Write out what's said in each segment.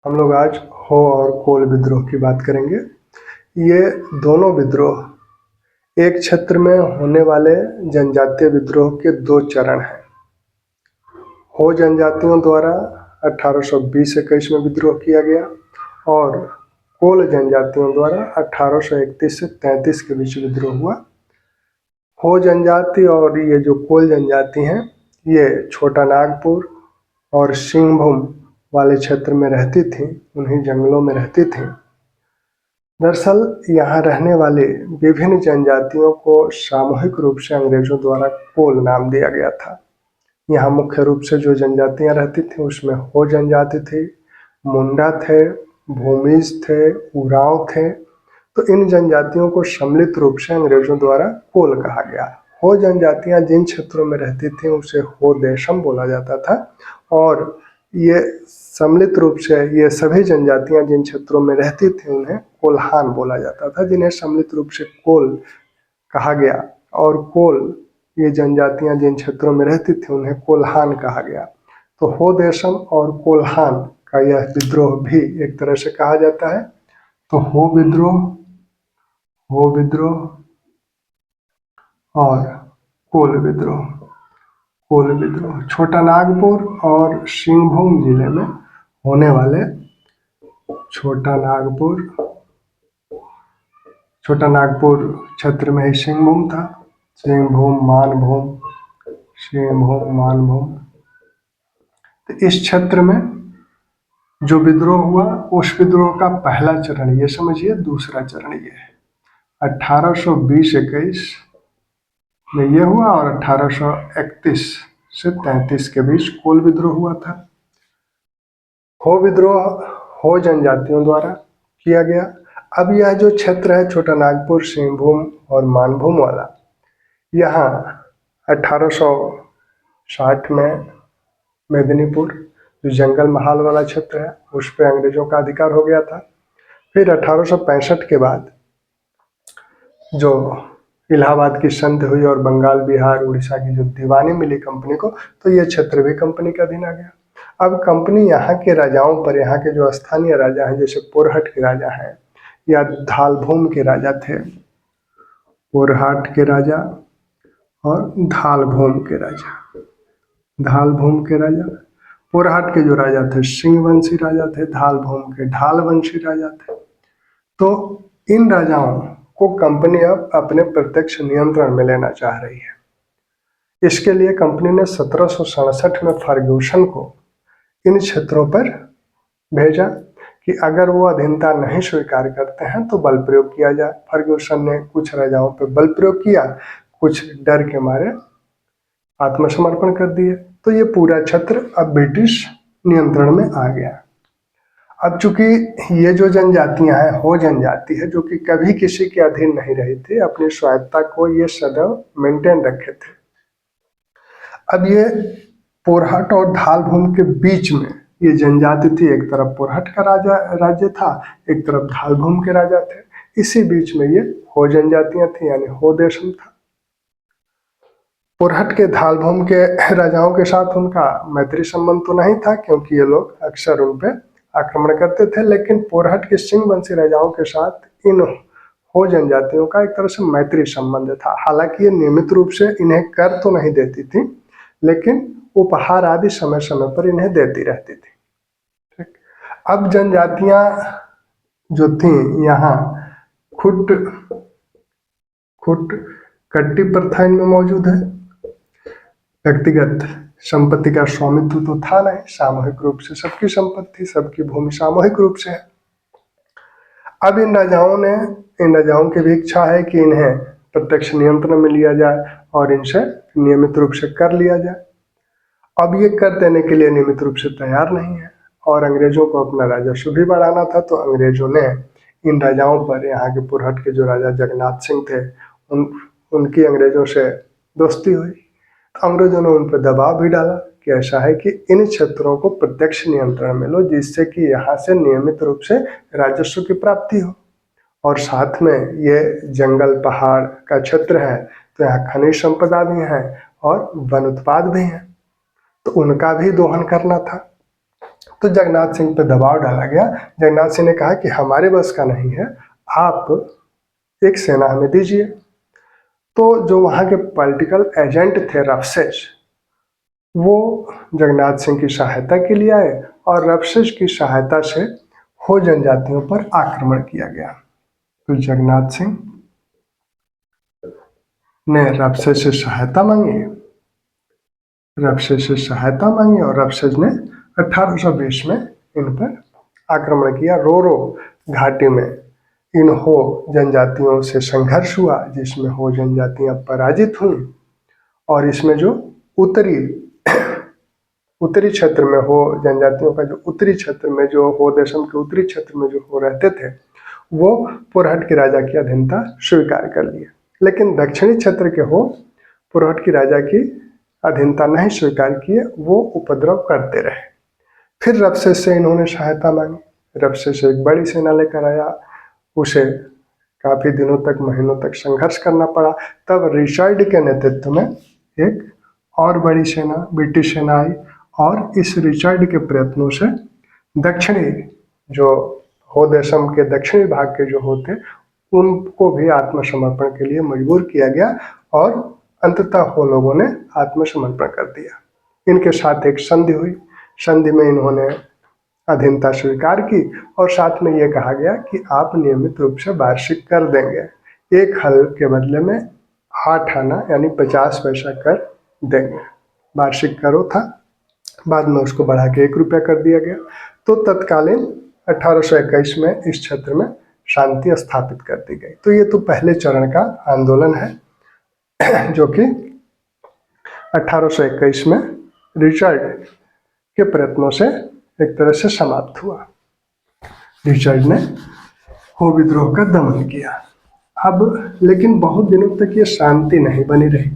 हम लोग आज हो और कोल विद्रोह की बात करेंगे। ये दोनों विद्रोह एक क्षेत्र में होने वाले जनजातीय विद्रोह के दो चरण हैं। हो जनजातियों द्वारा 1820-21 में विद्रोह किया गया और कोल जनजातियों द्वारा 1831 से 33 के बीच विद्रोह हुआ। हो जनजाति और ये जो कोल जनजाति हैं, ये छोटा नागपुर और सिंहभूम वाले क्षेत्र में रहती थी, उन्हीं जंगलों में रहती थी। दरअसल यहाँ रहने वाले विभिन्न जनजातियों को सामूहिक रूप से अंग्रेजों द्वारा कोल नाम दिया गया था। यहाँ मुख्य रूप से जो जनजातियाँ रहती थी उसमें हो जनजाति थी, मुंडा थे, भूमिज थे, उरांव थे। तो इन जनजातियों को सम्मिलित रूप से अंग्रेजों द्वारा कोल कहा गया। हो जनजातियाँ जिन क्षेत्रों में रहती थी उसे हो देशम बोला जाता था और ये सम्मिलित रूप से ये सभी जनजातियां जिन क्षेत्रों में रहती थी उन्हें कोल्हान बोला जाता था, जिन्हें सम्मिलित रूप से कोल कहा गया। और कोल ये जनजातियां जिन क्षेत्रों में रहती थी उन्हें कोल्हान कहा गया। तो हो देशम और कोल्हान का यह विद्रोह भी एक तरह से कहा जाता है। तो हो विद्रोह और कोल विद्रोह छोटा नागपुर और सिंहभूम जिले में होने वाले छोटा नागपुर क्षेत्र में ही सिंहभूम था। सिंहभूम मानभूम। तो इस क्षेत्र में जो विद्रोह हुआ उस विद्रोह का पहला चरण ये समझिए, दूसरा चरण ये है। 1820-21 में ये हुआ और 1831 से 33 के बीच कोल विद्रोह हुआ था। हो विद्रोह हो जनजातियों द्वारा किया गया। अब यह जो क्षेत्र है छोटा नागपुर, सिंहभूम और मानभूम वाला, यहाँ 1860 में मेदिनीपुर जो जंगल महाल वाला क्षेत्र है उस पर अंग्रेजों का अधिकार हो गया था। फिर 1865 के बाद जो इलाहाबाद की संधि हुई और बंगाल, बिहार, उड़ीसा की जो दीवानी मिली कंपनी को, तो ये क्षेत्र भी कंपनी का अधीन आ गया। अब कंपनी यहाँ के राजाओं पर, यहाँ के जो स्थानीय राजा हैं जैसे पोरहट के राजा हैं या धालभूम के राजा थे, पोरहट के राजा और धालभूम के राजा। पोरहट के जो राजा थे सिंहवंशी राजा थे, धालभूम के ढालवंशी राजा थे। तो इन राजाओं को कंपनी अब अपने प्रत्यक्ष नियंत्रण में लेना चाह रही है। इसके लिए कंपनी ने 1767 में फर्ग्यूसन को इन क्षेत्रों पर भेजा कि अगर वो अधीनता नहीं स्वीकार करते हैं तो बल प्रयोग किया जाए। फर्ग्यूसन ने कुछ राजाओं पर बल प्रयोग किया, कुछ डर के मारे आत्मसमर्पण कर दिए। तो ये पूरा क्षेत्र अब ब्रिटिश नियंत्रण में आ गया। अब चूंकि ये जो जनजातियां हैं, हो जनजाति है जो कि कभी किसी के अधीन नहीं रही थी, अपनी स्वायत्ता को ये सदैव मेंटेन रखे थे। अब ये पोरहट और धालभूम के बीच में ये जनजाति थी, एक तरफ पोरहट का राज्य था, एक तरफ धालभूम के राजा थे। इसी बीच में ये हो जनजातियां थी, यानी हो देशम था। पोरहट के धालभूम के राजाओं के साथ उनका मैत्री संबंध तो नहीं था क्योंकि ये लोग अक्सर उन पे आक्रमण करते थे, लेकिन पोरहट के सिंहवंशी राजाओं के साथ इन हो जनजातियों का एक तरह से मैत्री संबंध था। हालांकि ये नियमित रूप से इन्हें कर तो नहीं देती थी, लेकिन उपहार आदि समय समय पर इन्हें देती रहती थी। ठीक। अब जनजातियां जो थी यहाँ खुट कट्टी प्रथा इनमें मौजूद है। व्यक्तिगत संपत्ति का स्वामित्व तो था नहीं, सामूहिक रूप से सबकी संपत्ति, सबकी भूमि सामूहिक रूप से है। अब इन राजाओं की भी इच्छा है कि इन्हें प्रत्यक्ष नियंत्रण में लिया जाए और इनसे नियमित रूप से कर लिया जाए। अब ये कर देने के लिए नियमित रूप से तैयार नहीं है और अंग्रेजों को अपना राजस्व भी बढ़ाना था। तो अंग्रेजों ने इन राजाओं पर, यहाँ के पुरहट के जो राजा जगन्नाथ सिंह थे उनकी अंग्रेजों से दोस्ती हुई। तो अंग्रेजों ने उन पर दबाव भी डाला कि ऐसा है कि इन क्षेत्रों को प्रत्यक्ष नियंत्रण में लो, जिससे कि यहाँ से नियमित रूप से राजस्व की प्राप्ति हो। और साथ में ये जंगल पहाड़ का क्षेत्र है तो यहाँ खनिज संपदा भी है और वन उत्पाद भी है, तो उनका भी दोहन करना था। तो जगन्नाथ सिंह पर दबाव डाला गया। जगन्नाथ सिंह ने कहा कि हमारे बस का नहीं है, आप एक सेना हमें दीजिए। तो जो वहाँ के पॉलिटिकल एजेंट थे रफसेज, वो जगन्नाथ सिंह की सहायता के लिए आए और रफसेज की सहायता से हो जनजातियों पर आक्रमण किया गया। तो जगन्नाथ सिंह ने रफसेज से सहायता मांगी, रफसेज से सहायता मांगी और रफसेज ने 1820 में इन पर आक्रमण किया। रोरो घाटी में इन हो जनजातियों से संघर्ष हुआ, जिसमें हो जनजातियां पराजित हुई और इसमें जो उत्तरी क्षेत्र में हो जनजातियों का जो उत्तरी क्षेत्र में जो हो देशम के उत्तरी क्षेत्र में जो हो रहते थे, वो पुरहट के राजा की अधीनता स्वीकार कर लिए। लेकिन दक्षिणी क्षेत्र के हो पुरहट की राजा की अधीनता नहीं स्वीकार किए, वो उपद्रव करते रहे। फिर रफसेज से इन्होंने सहायता मांगी। रफसेज एक बड़ी सेना लेकर आया, उसे काफी दिनों तक, महीनों तक संघर्ष करना पड़ा। तब रिचर्ड के नेतृत्व में एक और बड़ी सेना, ब्रिटिश सेना आई और इस रिचर्ड के प्रयत्नों से दक्षिणी जो हो देशम के दक्षिणी भाग के जो होते, उनको भी आत्मसमर्पण के लिए मजबूर किया गया और अंततः हो लोगों ने आत्मसमर्पण कर दिया। इनके साथ एक संधि हुई। संधि में इन्होंने अधीनता स्वीकार की और साथ में ये कहा गया कि आप नियमित रूप से वार्षिक कर देंगे, एक हल के बदले में 8 आना यानी 50 पैसा कर देंगे। वार्षिक करो था, बाद में उसको बढ़ा के 1 रुपया कर दिया गया। तो तत्कालीन 1821 में इस क्षेत्र में शांति स्थापित कर दी गई। तो ये तो पहले चरण का आंदोलन है जो कि 1821 में रिचर्ड के प्रयत्नों से एक तरह से समाप्त हुआ। रिचर्ड ने हो विद्रोह का दमन किया। अब लेकिन बहुत दिनों तक ये शांति नहीं बनी रही,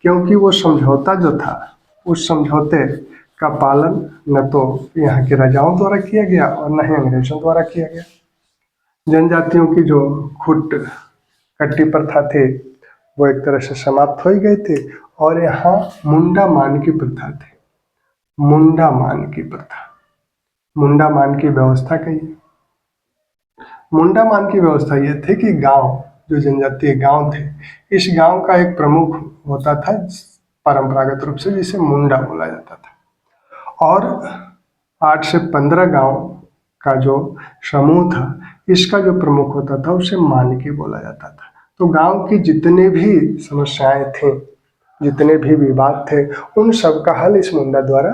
क्योंकि वो समझौता जो था, उस समझौते का पालन न तो यहाँ के राजाओं द्वारा किया गया और न ही अंग्रेजों द्वारा किया गया। जनजातियों की जो खुट कट्टी प्रथा थी वो एक तरह से समाप्त हो ही गई थी और यहाँ मुंडा मान की प्रथा थी। मुंडा मान की प्रथा, मुंडा मान की व्यवस्था कही। मुंडा मान की व्यवस्था ये थी कि गांव, जो जनजातीय गांव थे, इस गांव का एक प्रमुख होता था परंपरागत रूप से, जिसे मुंडा बोला जाता था। और 8 से 15 गांव का जो समूह था, इसका जो प्रमुख होता था उसे मानकी बोला जाता था। तो गांव की जितनी भी समस्याएं थी, जितने भी विवाद थे, उन सब का हल इस मुंडा द्वारा,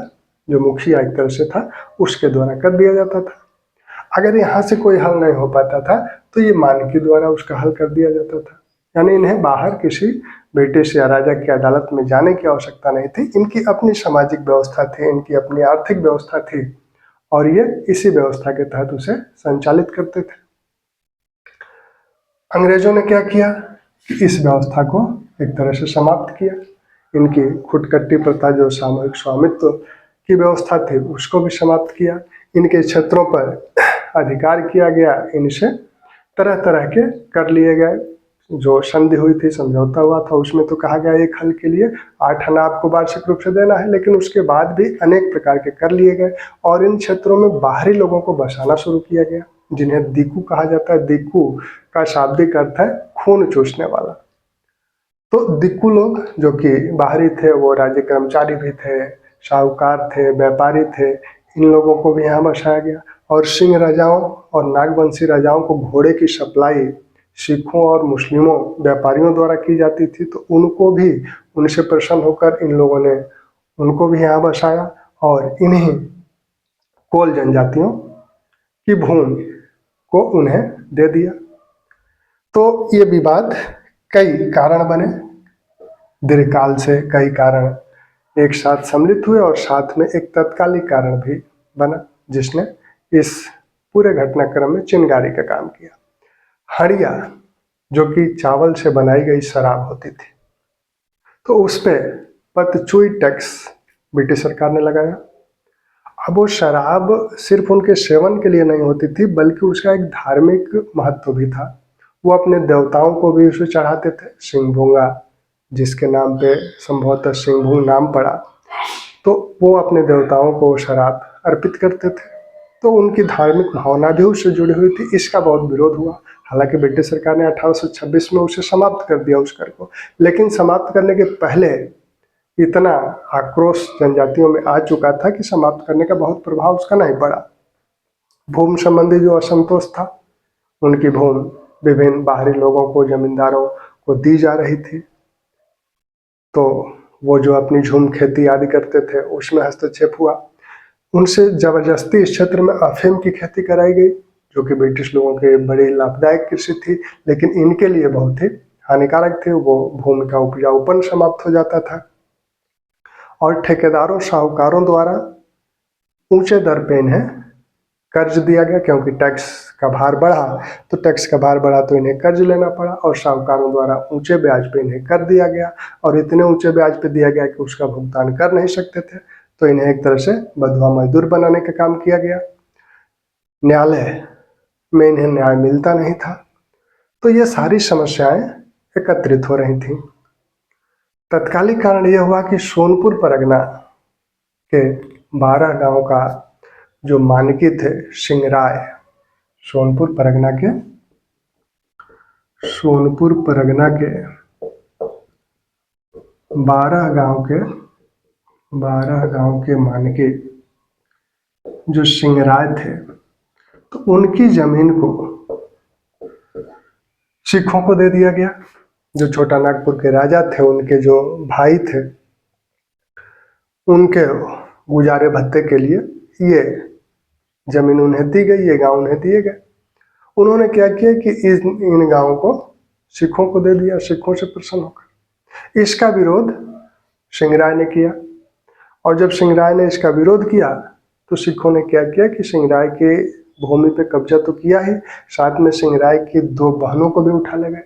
जो मुखिया एक तरह से था, उसके द्वारा कर दिया जाता था। अगर यहाँ से कोई हल नहीं हो पाता था तो ये मानकी द्वारा उसका हल कर दिया जाता था। यानी इन्हें बाहर किसी ब्रिटिश या राजा की अदालत में जाने की आवश्यकता नहीं थी। इनकी अपनी सामाजिक व्यवस्था थी, इनकी अपनी आर्थिक व्यवस्था थी और ये इसी व्यवस्था के तहत उसे संचालित करते थे। अंग्रेजों ने क्या किया कि इस व्यवस्था को एक तरह से समाप्त किया। इनकी खुटकट्टी प्रथा, जो सामूहिक स्वामित्व की व्यवस्था थी, उसको भी समाप्त किया। इनके क्षेत्रों पर अधिकार किया गया, इनसे तरह तरह के कर लिए गए। जो संधि हुई थी, समझौता हुआ था, उसमें तो कहा गया एक हल के लिए 8 आना आपको वार्षिक रूप से देना है, लेकिन उसके बाद भी अनेक प्रकार के कर लिए गए और इन क्षेत्रों में बाहरी लोगों को बसाना शुरू किया गया, जिन्हें दीकू कहा जाता है। दीकू का शाब्दिक अर्थ है खून चूसने वाला। तो दिक्कू लोग जो कि बाहरी थे, वो राज्य कर्मचारी भी थे, साहूकार थे, व्यापारी थे, इन लोगों को भी यहाँ बसाया गया। और सिंह राजाओं और नागवंशी राजाओं को घोड़े की सप्लाई सिखों और मुस्लिमों व्यापारियों द्वारा की जाती थी, तो उनको भी, उनसे प्रसन्न होकर इन लोगों ने उनको भी यहाँ बसाया और इन्हीं कोल जनजातियों की भूमि को उन्हें दे दिया। तो ये विवाद कई कारण बने, दीर्घकाल से कई कारण एक साथ सम्मिलित हुए और साथ में एक तत्कालिक कारण भी बना, जिसने इस पूरे घटनाक्रम में चिंगारी का काम किया। हड़िया, जो कि चावल से बनाई गई शराब होती थी, तो उस पर पतचूई टैक्स ब्रिटिश सरकार ने लगाया। अब वो शराब सिर्फ उनके सेवन के लिए नहीं होती थी, बल्कि उसका एक धार्मिक महत्व भी था। वो अपने देवताओं को भी उसे चढ़ाते थे। सिंहभूंगा, जिसके नाम पे संभवतः सिंहभूंग नाम पड़ा, तो वो अपने देवताओं को शराब अर्पित करते थे, तो उनकी धार्मिक भावना भी उससे जुड़ी हुई थी। इसका बहुत विरोध हुआ। हालांकि ब्रिटिश सरकार ने 1826 में उसे समाप्त कर दिया उस कर को, लेकिन समाप्त करने के पहले इतना आक्रोश जनजातियों में आ चुका था कि समाप्त करने का बहुत प्रभाव उसका नहीं पड़ा। भूमि संबंधी जो असंतोष था, उनकी भूमि विभिन्न बाहरी लोगों को, जमींदारों को दी जा रही थी, तो वो जो अपनी झूम खेती आदि करते थे उसमें हस्तक्षेप हुआ। उनसे जबरदस्ती इस क्षेत्र में अफीम की खेती कराई गई, जो कि ब्रिटिश लोगों के बड़ी लाभदायक कृषि थी, लेकिन इनके लिए बहुत ही हानिकारक थे। वो भूमि का उपजाऊपन समाप्त हो जाता था और ठेकेदारों, साहूकारों द्वारा ऊंचे दर पे इन्हें कर्ज दिया गया, क्योंकि टैक्स का भार बढ़ा, तो टैक्स का भार बढ़ा तो इन्हें कर्ज लेना पड़ा और साहूकारों द्वारा ऊंचे ब्याज पे इन्हें कर दिया गया, और इतने ऊंचे ब्याज पे दिया गया कि उसका भुगतान कर नहीं सकते थे, तो इन्हें एक तरह से बंधुआ मजदूर बनाने का काम किया गया। न्यायालय में इन्हें न्याय मिलता नहीं था। तो ये सारी समस्याएं एकत्रित हो रही थी। तत्कालिक कारण यह हुआ कि सोनपुर परगना के 12 गांव का जो मानकी थे सिंगराय, सोनपुर परगना के 12 गांव के मानकी जो सिंगराय थे, तो उनकी जमीन को सिखों को दे दिया गया। जो छोटा नागपुर के राजा थे, उनके जो भाई थे, उनके गुजारे भत्ते के लिए ये जमीन उन्हें दी गई, ये गांव उन्हें दिए गए। उन्होंने क्या किया कि इन गांवों को सिखों को दे दिया, सिखों से प्रसन्न होकर। इसका विरोध सिंगराय ने किया, और जब सिंगराय ने इसका विरोध किया तो सिखों ने क्या किया कि सिंगराय के भूमि पे कब्जा तो किया ही, साथ में सिंगराय की 2 बहनों को भी उठा ले गए।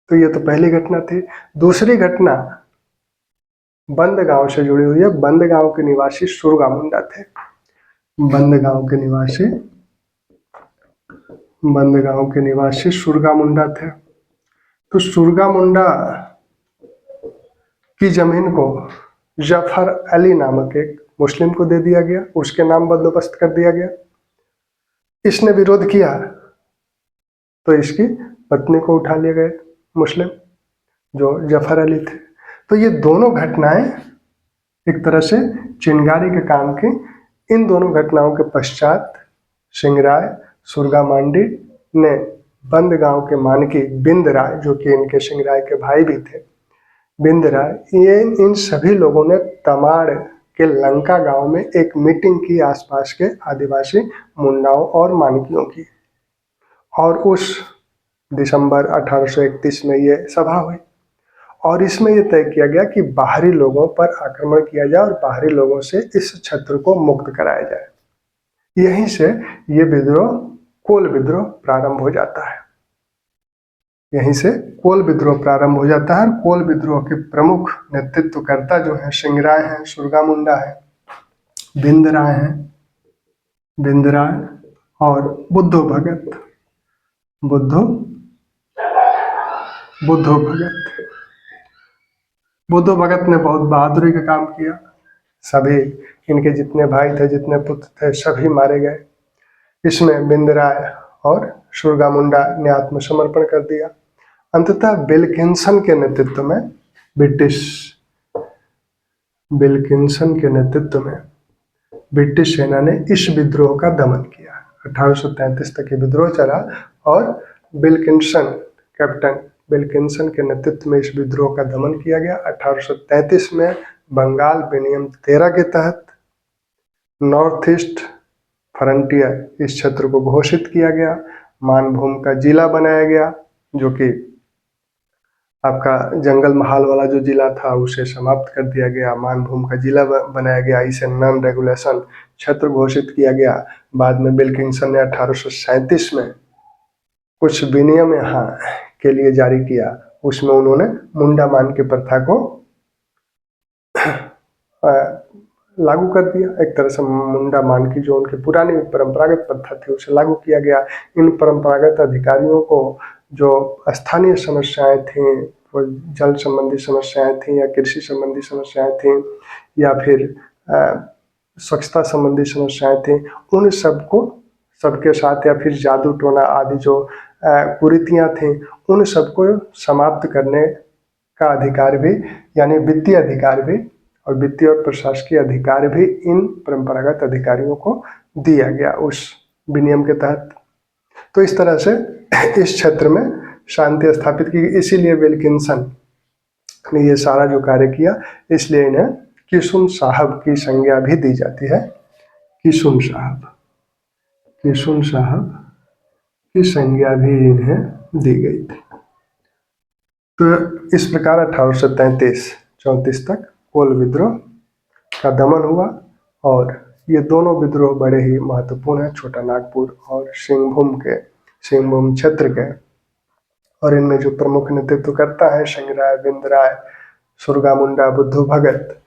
तो ये तो पहली घटना थी। दूसरी घटना बंद गांव से जुड़ी हुई है। बंद गांव के निवासी सुरगा मुंडा थे। बंद गांव के निवासी सुरगा मुंडा थे। तो सुरगा मुंडा की जमीन को जफर अली नामक एक मुस्लिम को दे दिया गया, उसके नाम बंदोबस्त कर दिया गया। इसने विरोध किया तो इसकी पत्नी को उठा लिए गए मुस्लिम, जो जफर अली थे। तो ये दोनों घटनाएं एक तरह से चिंगारी के काम की। इन दोनों घटनाओं के पश्चात सिंगराय, सुरगा मांडी ने बंद गांव के मानकी बिंद राय, जो कि इनके सिंगराय के भाई भी थे, बिंद राय, ये इन सभी लोगों ने तमाड़ के लंका गांव में एक मीटिंग की आसपास के आदिवासी मुंडाओं और मानकियों की, और उस दिसंबर 1831 में ये सभा हुई, और इसमें यह तय किया गया कि बाहरी लोगों पर आक्रमण किया जाए और बाहरी लोगों से इस क्षेत्र को मुक्त कराया जाए। यहीं से ये विद्रोह, कोल विद्रोह प्रारंभ हो जाता है। कोल विद्रोह के प्रमुख नेतृत्वकर्ता जो है सिंगराय हैं, सुरगा मुंडा है, बिंद राय और बुद्धो भगत ने बहुत बहादुरी का काम किया। सभी इनके जितने भाई थे, जितने पुत्र थे, सभी मारे गए। इसमें बिंद राय और सुरगा मुंडा ने आत्मसमर्पण कर दिया। अंततः विल्किंसन के नेतृत्व में ब्रिटिश सेना ने इस विद्रोह का दमन किया। 1833 तक ये विद्रोह चला, और कैप्टन विल्किंसन के नेतृत्व में इस विद्रोह का दमन किया गया। 1833 में बंगाल विनियम 13 के तहत नॉर्थ ईस्ट फ्रंटियर इस क्षेत्र को घोषित किया गया। मानभूम का जिला बनाया गया, जो कि आपका जंगल महाल वाला जो जिला था उसे समाप्त कर दिया गया, मानभूम का जिला बनाया गया। इसे नॉन रेगुलेशन क्षेत्र घोषित किया गया। बाद में विल्किंसन ने 1837 में कुछ विनियम यहाँ के लिए जारी किया। उसमें उन्होंने मुंडा मान की प्रथा को लागू कर दिया। एक तरह से मुंडा मान की जो उनकी पुरानी परंपरागत प्रथा थी उसे लागू किया गया। इन परंपरागत अधिकारियों को जो स्थानीय समस्याएं थीं, वो जल संबंधी समस्याएं थीं या कृषि संबंधी समस्याएं थीं या फिर स्वच्छता संबंधी समस्याएं थी, उन सबके साथ, या फिर जादू टोना आदि जो कुरीतियां थी, उन सबको समाप्त करने का अधिकार भी, यानी वित्तीय अधिकार भी और वित्तीय और प्रशासकीय अधिकार भी इन परंपरागत अधिकारियों को दिया गया उस विनियम के तहत। तो इस तरह से इस क्षेत्र में शांति स्थापित की, इसीलिए विल्किंसन ने ये सारा जो कार्य किया, इसलिए इन्हें किशुन साहब की संज्ञा भी दी जाती है। किशुन साहब की संज्ञा भी इन्हें दी गई थी। तो इस प्रकार 1833-34 तक कोल विद्रोह का दमन हुआ और ये दोनों विद्रोह बड़े ही महत्वपूर्ण हैं, छोटा नागपुर और सिंहभूम क्षेत्र के। और इनमें जो प्रमुख नेतृत्व करता है संगराय, बिंदराय, सुरगामुंडा, बुद्धू भगत